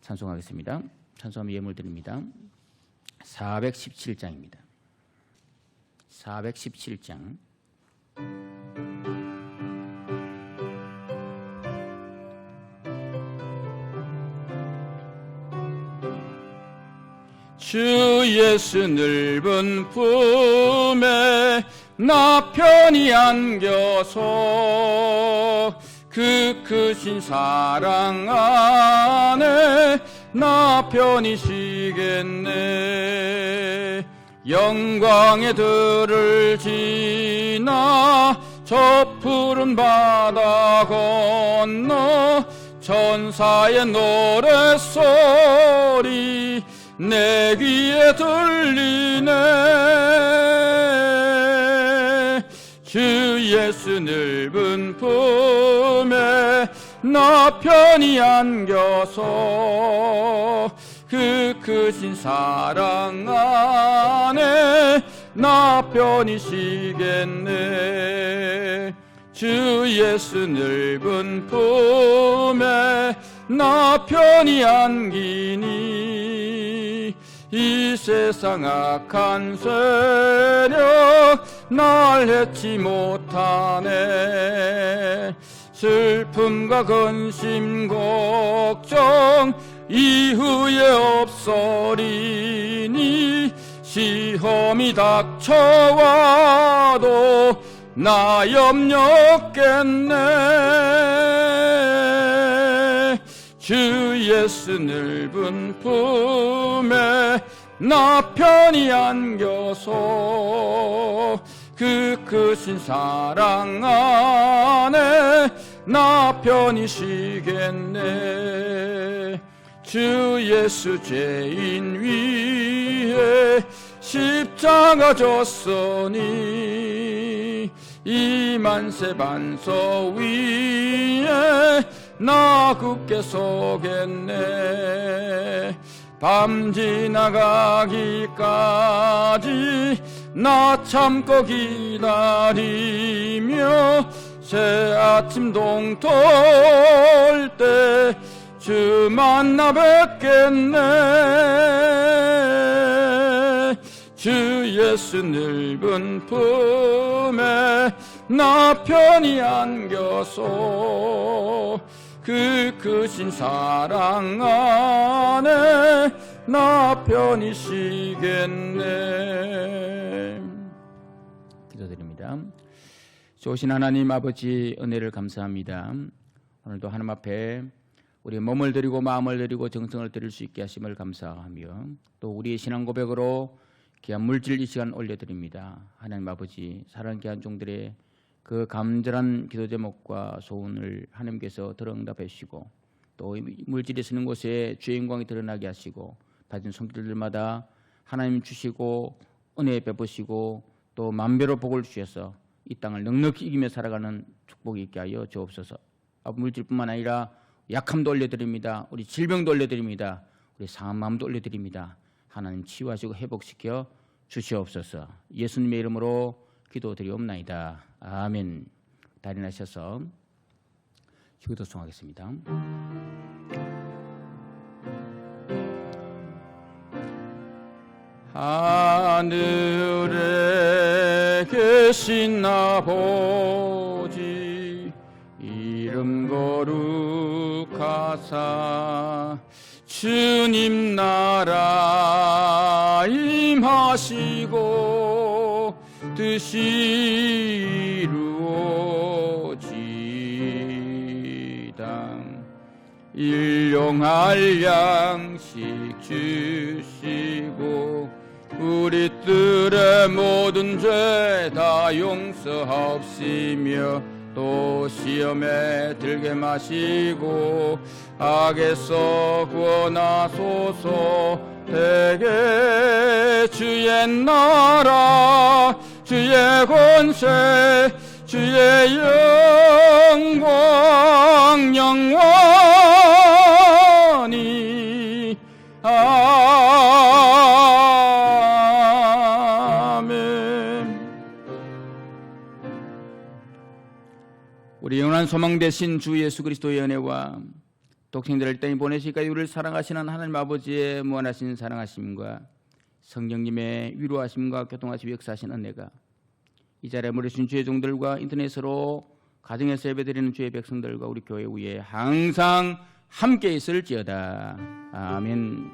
찬송하겠습니다. 찬송하며 예물 드립니다. 417장입니다. 417장. 주 예수 넓은 품에 나 편히 안겨서 그 크신 사랑 안에 나 편히 쉬겠네. 영광의 들을 지나 저 푸른 바다 건너 천사의 노랫소리 내 귀에 들리네. 주 예수 넓은 품에 나 편히 안겨서 그 크신 사랑 안에 나 편히 쉬겠네. 주 예수 넓은 품에 나 편히 안기니 이 세상 악한 세력 날 해치 못하네. 슬픔과 근심 걱정 이후에 없으리니 시험이 닥쳐와도 나 염려 없겠네. 주 예수 넓은 품에 나 편히 안겨서 그 크신 사랑 안에 나 편히 쉬겠네. 주 예수 죄인 위에 십자가 졌으니 이 만세 반석 위에 나 굳게 서겠네. 밤 지나가기까지 나 참고 기다리며 새 아침 동토 올 때 주 만나 뵙겠네. 주 예수 넓은 품에 나 편히 안겨서 그 크신 사랑 안에 나 편히 쉬겠네. 기도드립니다. 좋으신 하나님 아버지 은혜를 감사합니다. 오늘도 하나님 앞에 우리 몸을 드리고 마음을 드리고 정성을 드릴 수 있게 하심을 감사하며 또 우리의 신앙 고백으로 귀한 물질 이 시간 올려드립니다. 하나님 아버지 사랑 귀한 종들의 그 간절한 기도 제목과 소원을 하나님께서 들어응답해 주시고 또 물질이 쓰는 곳에 주의 영광이 드러나게 하시고 받은 손길들마다 하나님 주시고 은혜 베푸시고 또 만배로 복을 주셔서 이 땅을 넉넉히 이기며 살아가는 축복이 있게 하여 주옵소서. 물질뿐만 아니라 약함도 올려드립니다. 우리 질병도 올려드립니다. 우리 상한 마음도 올려드립니다. 하나님 치유하시고 회복시켜 주시옵소서. 예수님의 이름으로 기도드리옵나이다. 아멘. 다리 나셔서 기도송하겠습니다. 하늘에 계신 아버지 이름 거룩하사 주님 나라 임하시고 뜻이 이루어지이다. 일용할 양식 주시고 우리 뜰의 모든 죄 다 용서하옵시며 또 시험에 들게 마시고 악에서 구원하소서. 대개 주의 나라 주의 권세 주의 영광 영원히 아멘. 우리 영원한 소망 되신 주 예수 그리스도의 은혜와 독생자를 땅에 보내시기까지 우리를 사랑하시는 하나님 아버지의 무한하신 사랑하심과 성령님의 위로하심과 교통하시고 역사하신 은혜가 이 자리에 모여주신 주의 종들과 인터넷으로 가정에서 예배드리는 주의 백성들과 우리 교회 위에 항상 함께 있을지어다. 아멘.